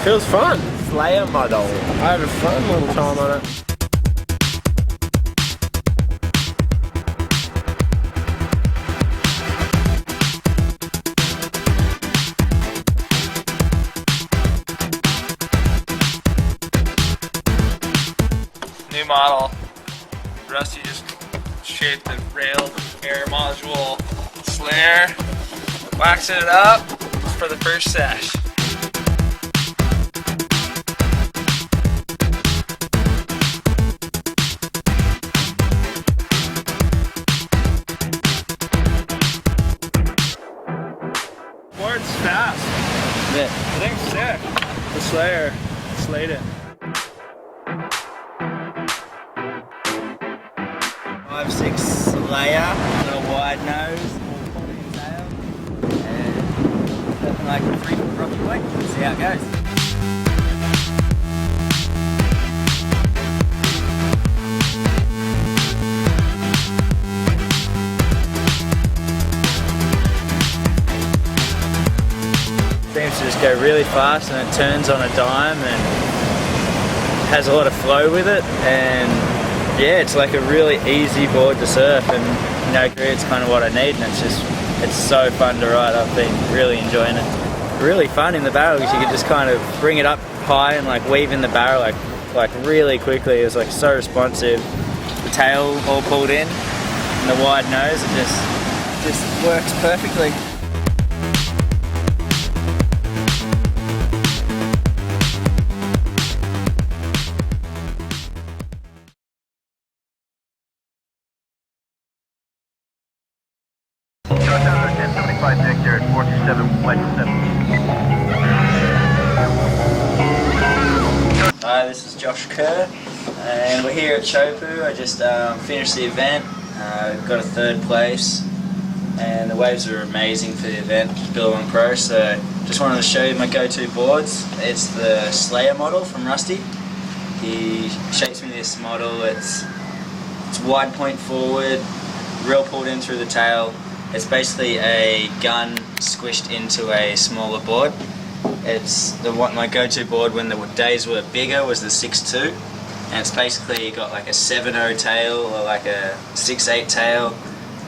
Feels fun. SLAYER model. I had a fun little time on it. New model. Rusty just shaped the rail air module SLAYER, waxing it up for the first sesh. Board's fast. Yeah. I think it's sick. The SLAYER slayed it. 5.6 SLAYER, little wide nose, small pony tail, and nothing like a 3-foot rocky weight. Let's see how it goes. Seems to just go really fast and it turns on a dime and has a lot of flow with it, and yeah, it's like a really easy board to surf, and it's kind of what I need, and it's so fun to ride. I've been really enjoying it. Really fun in the barrel because you can just kind of bring it up high and like weave in the barrel like really quickly. It was like so responsive. The tail all pulled in and the wide nose, it just works perfectly. Victor at 427 flight 7. Hi, this is Josh Kerr, and we're here at Chopu. I just finished the event, got a 3rd place, and the waves are amazing for the event, Billabong Pro, so just wanted to show you my go-to boards. It's the SLAYER model from Rusty. He shapes me this model. It's wide point forward, real pulled in through the tail. It's basically a gun squished into a smaller board. It's my go-to board when the days were bigger was the 6.2, and it's basically got like a 7.0 tail or like a 6.8 tail,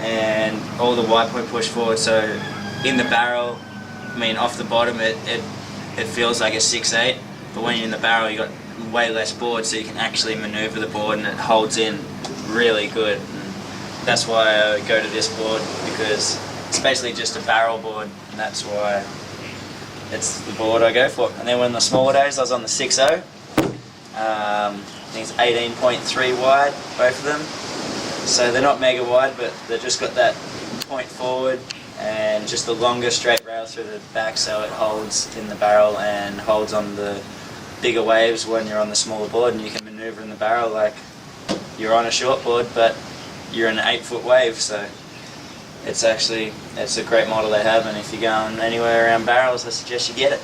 and all the wide point push forward. So in the barrel, off the bottom, it feels like a 6.8, but when you're in the barrel, you got way less board, so you can actually maneuver the board, and it holds in really good. That's why I go to this board, because it's basically just a barrel board, and that's why it's the board I go for. And then when the smaller days, I was on the 6.0. I think it's 18.3 wide, both of them. So they're not mega wide, but they've just got that point forward and just the longer straight rail through the back, so it holds in the barrel and holds on the bigger waves when you're on the smaller board, and you can maneuver in the barrel like you're on a short board, but you're in an 8-foot wave. So it's a great model they have, and if you're going anywhere around barrels, I suggest you get it.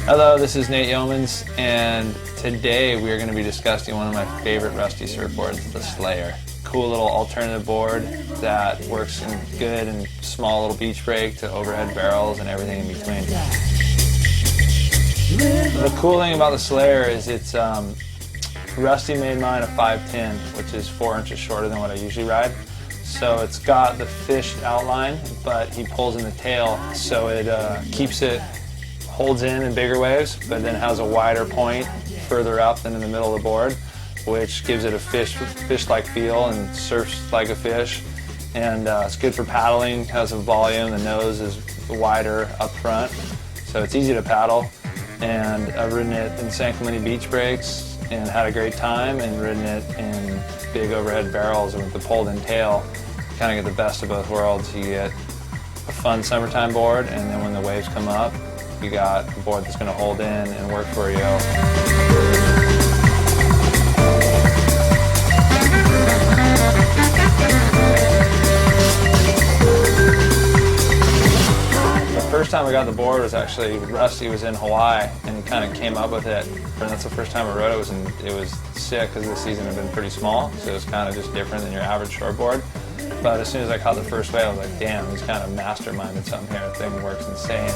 Hello, this is Nate Yeomans, and today we are going to be discussing one of my favorite Rusty surfboards, the SLAYER. Cool little alternative board that works in good and small little beach break to overhead barrels and everything in between. The cool thing about the SLAYER is it's Rusty made mine a 510, which is 4 inches shorter than what I usually ride. So it's got the fish outline, but he pulls in the tail, so it keeps it holds in bigger waves, but then has a wider point further up than in the middle of the board, which gives it a fish-like feel and surfs like a fish. And it's good for paddling, has a volume, the nose is wider up front, so it's easy to paddle. And I've ridden it in San Clemente beach breaks and had a great time, and ridden it in big overhead barrels with the pulled-in tail. You kind of get the best of both worlds. You get a fun summertime board, and then when the waves come up, you got a board that's going to hold in and work for you. time I got the board was actually Rusty was in Hawaii, and he kind of came up with it. And that's the first time I rode it. It was sick because the season had been pretty small, so it was kind of just different than your average shortboard. But as soon as I caught the first wave, I was like, damn, he's kind of masterminded something here. The thing works insane.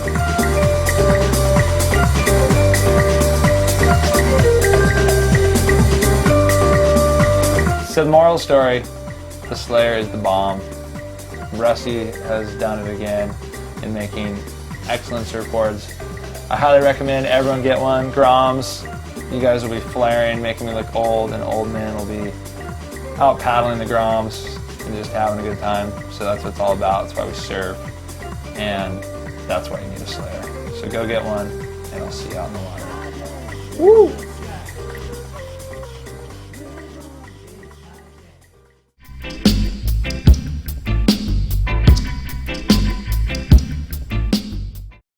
So the moral story, the Slayer is the bomb. Rusty has done it again in making excellent surfboards. I highly recommend everyone get one. Groms, you guys will be flaring, making me look old, and old men will be out paddling the Groms and just having a good time. So that's what it's all about. That's why we surf, and that's why you need a Slayer. So go get one, and I'll see you out in the water. Woo!